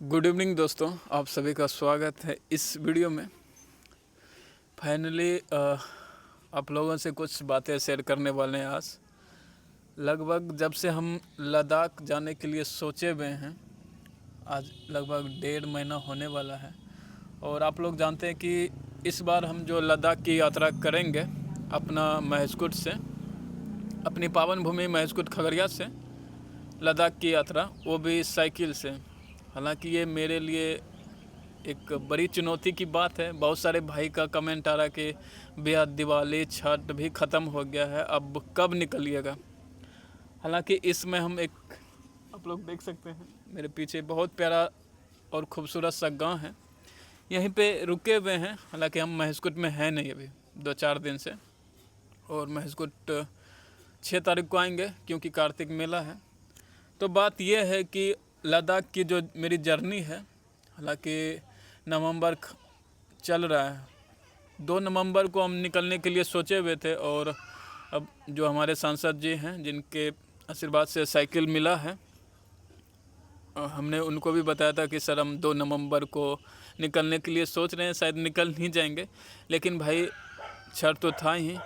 Good evening दोस्तों, आप सभी का स्वागत है इस वीडियो में। फाइनली आप लोगों से कुछ बातें शेयर करने वाले हैं। आज लगभग जब से हम लद्दाख जाने के लिए सोचे हुए हैं, आज लगभग 1.5 महीना होने वाला है। और आप लोग जानते हैं कि इस बार हम जो लद्दाख की यात्रा करेंगे अपना महस्कुट से, अपनी पावन भूमि महस्कुट खगड़िया से लद्दाख की यात्रा, वो भी साइकिल से। हालांकि ये मेरे लिए एक बड़ी चुनौती की बात है। बहुत सारे भाई का कमेंट आ रहा है कि भैया दिवाली छठ भी ख़त्म हो गया है, अब कब निकलिएगा। हालांकि इसमें हम एक, आप लोग देख सकते हैं मेरे पीछे बहुत प्यारा और ख़ूबसूरत सा गांव है, यहीं पे रुके हुए हैं। हालांकि हम महस्कुट में हैं नहीं अभी 2-4 दिन से, और महस्कुट 6 तारीख को आएंगे क्योंकि कार्तिक मेला है। तो बात यह है कि लद्दाख की जो मेरी जर्नी है, हालांकि नवंबर चल रहा है, 2 नवंबर को हम निकलने के लिए सोचे हुए थे। और अब जो हमारे सांसद जी हैं, जिनके आशीर्वाद से साइकिल मिला है, हमने उनको भी बताया था कि सर हम 2 नवंबर को निकलने के लिए सोच रहे हैं, शायद निकल नहीं जाएंगे। लेकिन भाई छठ तो था ही,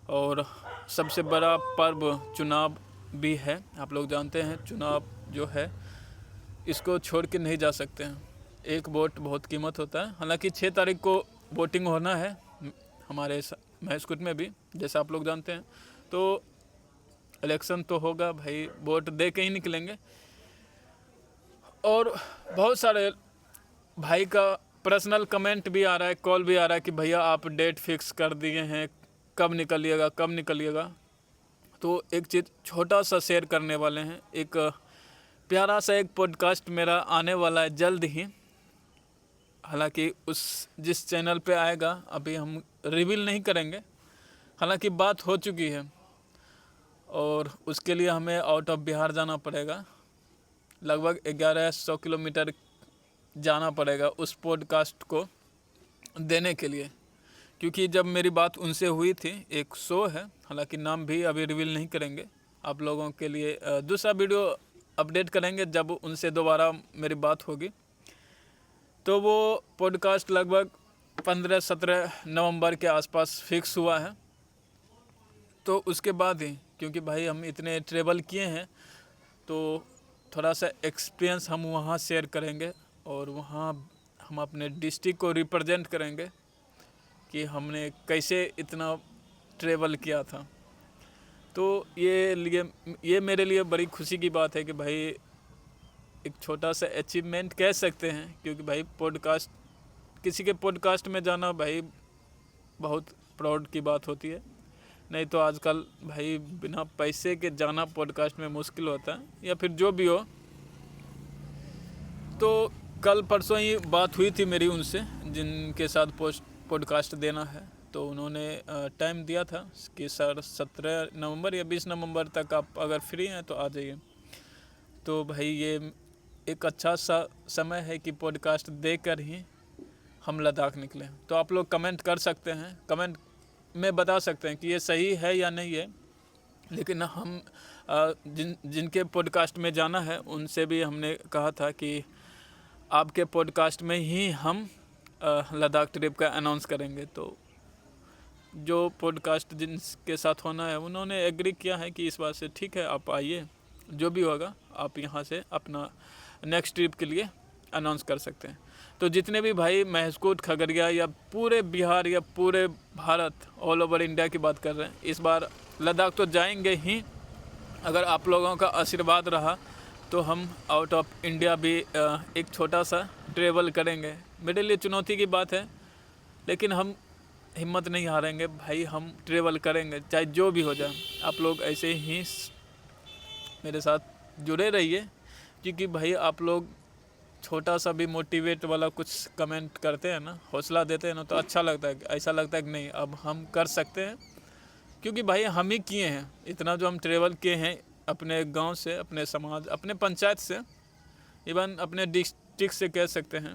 और सबसे बड़ा पर्व चुनाव भी है। आप लोग जानते हैं चुनाव जो है इसको छोड़ के नहीं जा सकते हैं। एक वोट बहुत कीमत होता है। हालांकि 6 तारीख को वोटिंग होना है हमारे महस्कुट में भी, जैसा आप लोग जानते हैं। तो इलेक्शन तो होगा भाई, वोट दे के ही निकलेंगे। और बहुत सारे भाई का पर्सनल कमेंट भी आ रहा है, कॉल भी आ रहा है कि भैया आप डेट फिक्स कर दिए हैं, कब निकलिएगा कब निकलिएगा। तो एक चीज़ छोटा सा शेयर करने वाले हैं। एक प्यारा सा एक पॉडकास्ट मेरा आने वाला है जल्द ही। हालांकि उस जिस चैनल पे आएगा अभी हम रिवील नहीं करेंगे। हालांकि बात हो चुकी है, और उसके लिए हमें आउट ऑफ बिहार जाना पड़ेगा। लगभग 1100 किलोमीटर जाना पड़ेगा उस पॉडकास्ट को देने के लिए। क्योंकि जब मेरी बात उनसे हुई थी, एक शो है, हालांकि नाम भी अभी रिवील नहीं करेंगे, आप लोगों के लिए दूसरा वीडियो अपडेट करेंगे जब उनसे दोबारा मेरी बात होगी। तो वो पॉडकास्ट लगभग 15-17 नवंबर के आसपास फिक्स हुआ है। तो उसके बाद ही, क्योंकि भाई हम इतने ट्रेवल किए हैं, तो थोड़ा सा एक्सपीरियंस हम वहाँ शेयर करेंगे, और वहाँ हम अपने डिस्ट्रिक्ट को रिप्रेजेंट करेंगे कि हमने कैसे इतना ट्रेवल किया था। तो ये मेरे लिए बड़ी खुशी की बात है कि भाई एक छोटा सा अचीवमेंट कह सकते हैं। क्योंकि भाई पॉडकास्ट, किसी के पॉडकास्ट में जाना भाई बहुत प्राउड की बात होती है। नहीं तो आजकल भाई बिना पैसे के जाना पॉडकास्ट में मुश्किल होता है, या फिर जो भी हो। तो कल परसों ही बात हुई थी मेरी उनसे, जिनके साथ पॉडकास्ट देना है। तो उन्होंने टाइम दिया था कि सर 17 नवंबर या 20 नवंबर तक आप अगर फ्री हैं तो आ जाइए। तो भाई ये एक अच्छा सा समय है कि पॉडकास्ट देकर ही हम लद्दाख निकले। तो आप लोग कमेंट कर सकते हैं, कमेंट में बता सकते हैं कि ये सही है या नहीं है। लेकिन हम जिनके पॉडकास्ट में जाना है उनसे भी हमने कहा था कि आपके पॉडकास्ट में ही हम लद्दाख ट्रिप का अनाउंस करेंगे। तो जो पॉडकास्ट जिनके साथ होना है उन्होंने एग्री किया है कि इस बात से ठीक है, आप आइए, जो भी होगा आप यहाँ से अपना नेक्स्ट ट्रिप के लिए अनाउंस कर सकते हैं। तो जितने भी भाई महस्कुट खगड़िया या पूरे बिहार या पूरे भारत, ऑल ओवर इंडिया की बात कर रहे हैं, इस बार लद्दाख तो जाएंगे ही। अगर आप लोगों का आशीर्वाद रहा तो हम आउट ऑफ इंडिया भी एक छोटा सा ट्रेवल करेंगे। मेरे लिए चुनौती की बात है, लेकिन हम हिम्मत नहीं हारेंगे भाई, हम ट्रेवल करेंगे चाहे जो भी हो जाए। आप लोग ऐसे ही मेरे साथ जुड़े रहिए, क्योंकि भाई आप लोग छोटा सा भी मोटिवेट वाला कुछ कमेंट करते हैं ना, हौसला देते हैं ना, तो अच्छा लगता है। ऐसा लगता है कि नहीं अब हम कर सकते हैं। क्योंकि भाई हम ही किए हैं इतना, जो हम ट्रेवल किए हैं अपने गांव से, अपने समाज, अपने पंचायत से, इवन अपने डिस्ट्रिक्ट से कह सकते हैं।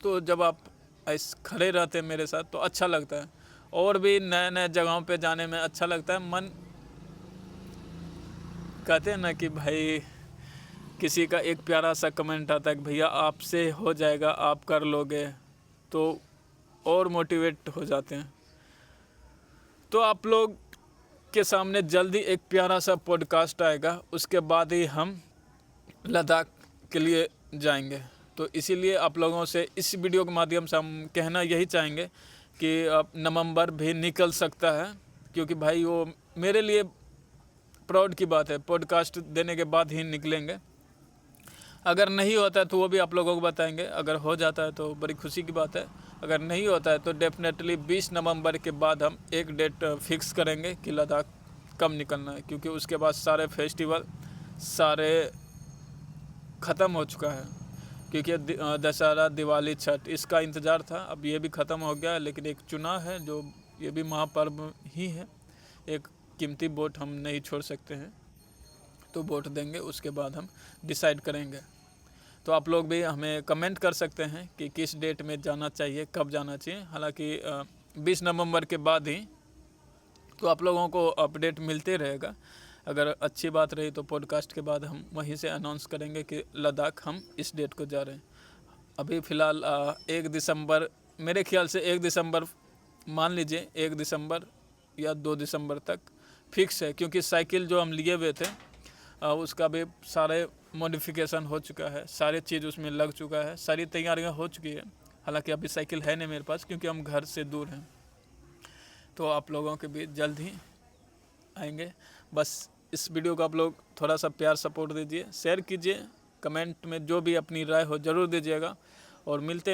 तो जब आप ऐसे खड़े रहते हैं मेरे साथ तो अच्छा लगता है, और भी नए नए जगहों पे जाने में अच्छा लगता है। मन कहते हैं ना कि भाई किसी का एक प्यारा सा कमेंट आता है कि भैया आपसे हो जाएगा, आप कर लोगे, तो और मोटिवेट हो जाते हैं। तो आप लोग के सामने जल्दी एक प्यारा सा पॉडकास्ट आएगा, उसके बाद ही हम लद्दाख के लिए जाएंगे। तो इसीलिए आप लोगों से इस वीडियो के माध्यम से हम कहना यही चाहेंगे कि अब नवंबर भी निकल सकता है, क्योंकि भाई वो मेरे लिए प्राउड की बात है, पॉडकास्ट देने के बाद ही निकलेंगे। अगर नहीं होता है तो वो भी आप लोगों को बताएंगे, अगर हो जाता है तो बड़ी खुशी की बात है, अगर नहीं होता है तो डेफिनेटली 20 नवंबर के बाद हम एक डेट फिक्स करेंगे कि लद्दाख कब निकलना है, क्योंकि उसके बाद सारे फेस्टिवल सारे ख़त्म हो चुका है। क्योंकि दशहरा, दिवाली, छठ इसका इंतज़ार था, अब ये भी ख़त्म हो गया। लेकिन एक चुनाव है जो ये भी महापर्व ही है, एक कीमती वोट हम नहीं छोड़ सकते हैं, तो वोट देंगे, उसके बाद हम डिसाइड करेंगे। तो आप लोग भी हमें कमेंट कर सकते हैं कि किस डेट में जाना चाहिए, कब जाना चाहिए। हालांकि 20 नवंबर के बाद ही तो आप लोगों को अपडेट मिलते रहेगा। अगर अच्छी बात रही तो पॉडकास्ट के बाद हम वहीं से अनाउंस करेंगे कि लद्दाख हम इस डेट को जा रहे हैं। अभी फ़िलहाल 1 दिसंबर, मेरे ख्याल से 1 दिसंबर मान लीजिए, 1 दिसंबर या 2 दिसंबर तक फिक्स है, क्योंकि साइकिल जो हम लिए हुए थे उसका भी सारे मॉडिफिकेशन हो चुका है, सारी चीज़ उसमें लग चुका है, सारी तैयारियां हो चुकी है। हालांकि अभी साइकिल है नहीं मेरे पास, क्योंकि हम घर से दूर हैं। तो आप लोगों के बीच जल्द ही आएंगे। बस इस वीडियो को आप लोग थोड़ा सा प्यार सपोर्ट दीजिए, शेयर कीजिए, कमेंट में जो भी अपनी राय हो ज़रूर दीजिएगा, और मिलते